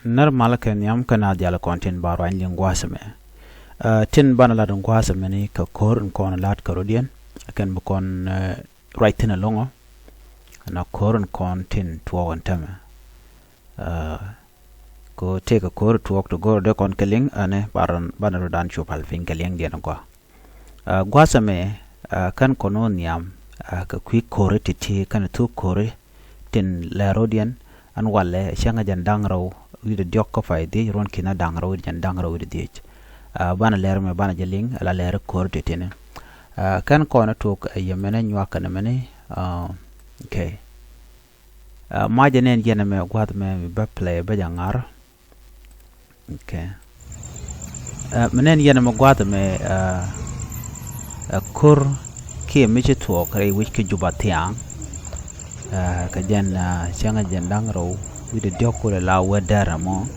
normal ken yam kana dial content baro an lingwasme tin bana la dungwasme ni ka kor kon lat karodien ken bukon right tin alongo na kor kon tin tuɔɔk tama ko take a kor tuɔɔk to go de kon keling ane baran bana rodan chupal fin keling dien ko gwasme kan kono niam ka kwi kore titi kan tu kore tin lerodian an walle shanga jandang raw wida diok ko fay di ron kina dang raw jandang raw di bana ler me bana jeling ala ler kore titi ne kan kono tok yemene nyaka ne mene okay ma jenen jena me gwad me ba play ba jangar okay menen jena me gwad me kur ki michi tuɔɔk re wich ke juba tiang ka jen changa jendang ro wide dioko le la wedara mo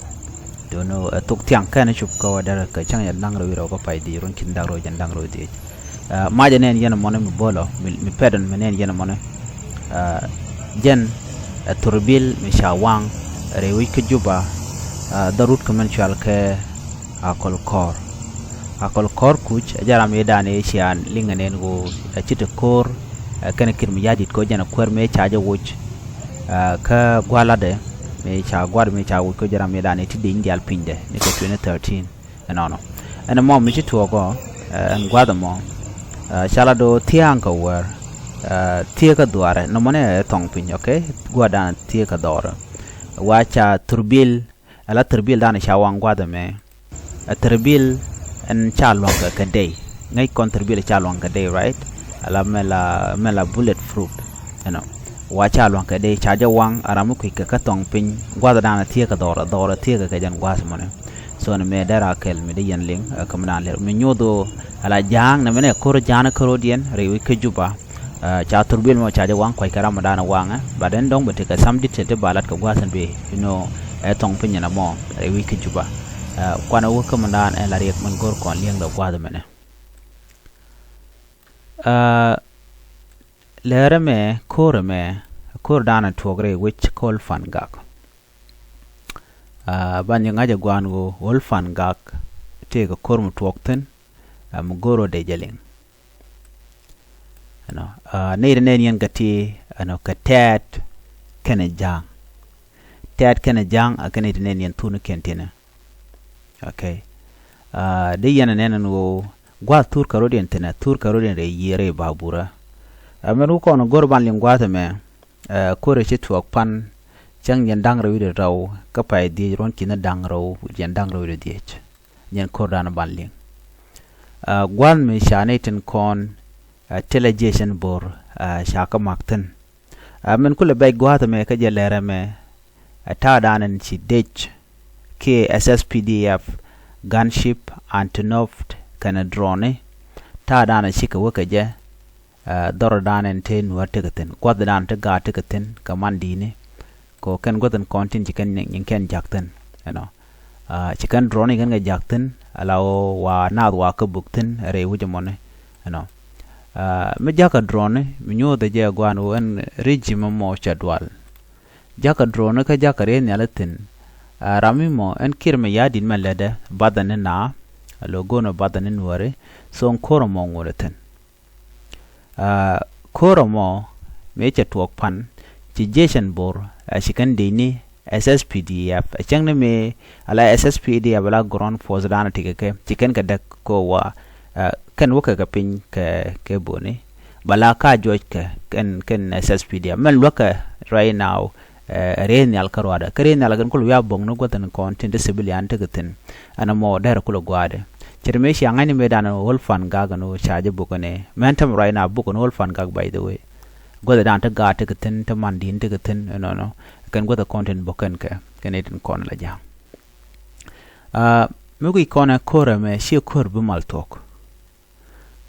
dono tok tiang kana chup ka wedara ka changa jendang ro wiro ko pai di ron kin daro jendang ro di ma jenen yena mone mi bolo mi pedon menen yena mone jen turbil mi shawang re wich ke juba darut kamen chal ke akol kor kuch jaram yedane sian linganen go chite kor kana kir mi yadit ko jana kor me chaje wuch ka gwalade me cha gwad me cha wuch ko jaram yedane ti din dial pinde ne ko 2013 no ana mo mi chitu go an gwada mo chala do tiang ko wer tie ka duare no mone tong pin okay gwada tie ka dora wacha turbil ala turbil dane shawang gwada me turbil and chalwang ka day ngai contribute chalwang ka day right ala mela bulletproof wa chalwang ka day chaja wang aramu ku ka tong pin gwada dana tie ka dora tie ka jan gwas mone so ne me dara kel me de yan ling kamna le me nyodo ala jang na mene kor jana korodien rewi ke juba cha turbil mo chaja wang ko karama dana wanga baden dong bete ka samdi tete balat ka gwasan be tong pin na mo rewi ke juba kwana wuka mandan en lariek man gor kon liang da gwada mene lere me kor dana tuogre which call fangak ban yang aja gwan go wol fangak te ko kor mu tuokten mu goro de jeling ne ne yen gati ka tat kana jang akane ne yen tunu kentene okay de yana nenen wo gwa tur karodien tena tur karodien re yere babura ameru ko no gorban lim gwata me kore che tuok pan chang yen dang rawi de raw ka pai di ron kina dang raw yen dang rawi de diech yen kordan banling gwan me shanetin kon television bor shaka makten amen kule bay gwata me ka jelere me ta danen chi dech ke SSPDF gunship antonoft kana drone ta dana shika waka je dor danen t.Nuer tegaten gwad dan ta ga tegaten kamandine ko kan godan kontin chikan ken jakten chikan drone kan ga jakten alaw wa nad wa ka bukten re wujamone me jaka drone mi nyoda je gwan wen regime mo chadwal jaka drone ka jaka re nyalaten ramimo en kirme yadin melede badane na logono badane nuare son koromo ngoreten koromo meche tuok pan ci jeshen bor shikan dini SSPDF changne me ala SSPDF ala ground force dana tikeke chiken ka dak ko wa kan waka ka pin ke boni bala ka joj ken SSPDF men waka right now renial karwada karenial gan kul ya bong no gotan content civilian tegatin ana mo dara kul gwade cermeshi angani medana wolfan gaga no chaje bukone mentam right now bukon wolfan gag by the way goda dan ta ga tegatin ta mandin tegatin no kan goda content bukan ka kenetin kon la ja mugi kona kore me shi kor bu mal tok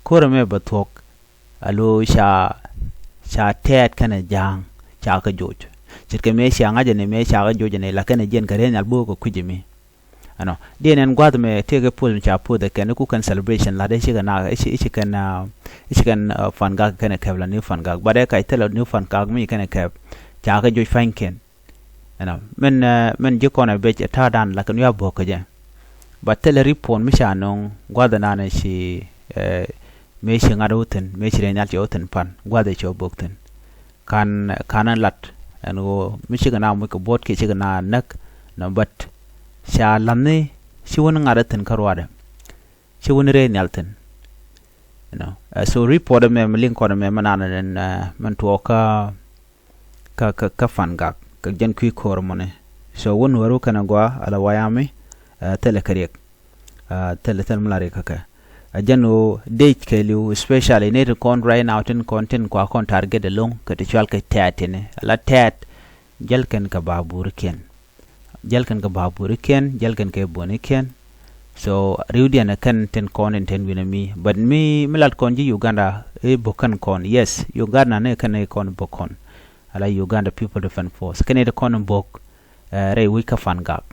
kore me batok alo sha tet kana jang cha ka joj cirke me shanga jene me shaga jojene la kana jen kare nyal bo ko kujimi denen gwad me tege pul cha pu de ken ku kan celebration la de shiga na ishi kan fanga kana kevla ni fanga bade kai tele ni fanga mi kana kev cha ga joj fanken men jikona bej ta dan la kan ya boko je ba tele ripon mishanong gwada nana shi me shi ngadoten me shi renyal joten pan gwada cho bokten kanan lat anu michigana mu ko bot ke chigana nak na bat sha lamne shi won ngadaten karwada shi won renyalten so report me link ko me manana den man tuɔɔk ka fangak ka jan kui kor mone so won waru kana gwa ala wayami tele kariek tele mlare kaka ajano date kelu especially ne kon right now tin content kwa kon target long ka te chwal ka tatene ala tat jalkan ka babur ken jalkan ka boni ken so riudiana kan ten kon en ten winami but mi milat kon ji Uganda e bokan kon yes Uganda ne kan e kon bokon ala Uganda People Defense Force kan e kon bok re wika fangak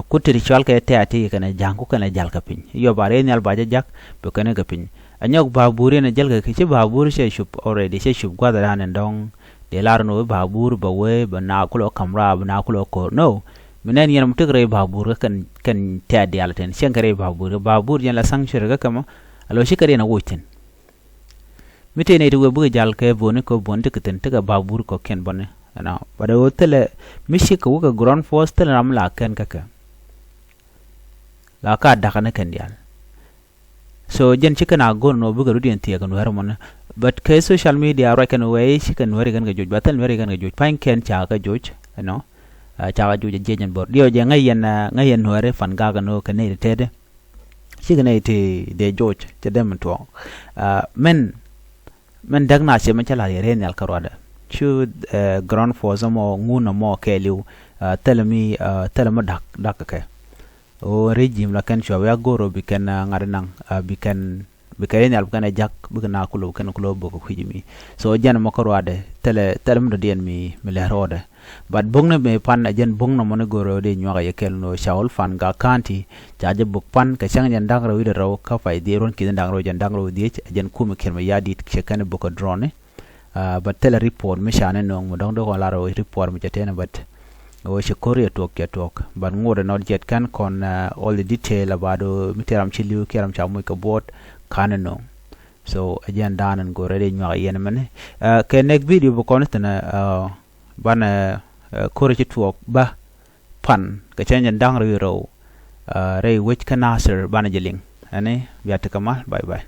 kuti ritual ka ati kana jangu kana jalka pin yo bare nyal baje jak be kana ga pin anyok babure na jalga ke babur she shup already she shup gwada hanen dong de larno babur ba we ba na kulo kamra ba na kulo ko no minen yen mutigre babur kan tadi alten shankare babur yen la sanctuary ga kama alo shi kare na wutin mite ne tuwe bu jal ke boni ko bonte keten tega babur ko ken bonne ana bada wotele mishi ko ga ground force tele ramla ken kaka la ka dakana kendial so jen chikana gorno buga rudien tiya kan wermon but ke social media reckon way chicken weri gan ga joj batal weri gan ga joj pain ken cha ga joj cha ga joj jejen bor dio je ngayen were fan ga no kane tede chicken ite de joj te dem to men dagna che man chala yere nyal karwada chu ground force mo nguna mo keliu telemi dak ke o regime la kan shwa ya goro bikan ngarenang bikan yal kan jak bigna kulo kan kulo boko khijimi so jan makorwade telem do dien mi lerode but bongna me pan jen bongna mon goro de nywa ya kelno shaul fan ga kanti jaje bok pan ka chang jan dangro wi raw ka fay de ron ki dangro jan dangro di jen kuumɛ kelma yadi ke kan boko drone but tele report mi shane no mo dong do la ro report mi chatena but o shikori talk but ngore not yet kan kon all the detail about miteram chiliu keram chamu ka bot kanano so again dan and go ready nywa yen mane ke next video bo konetana bana kore tuɔɔk ba pan ka changen dang ro re which kanasir bana jeling ane biata kamal bye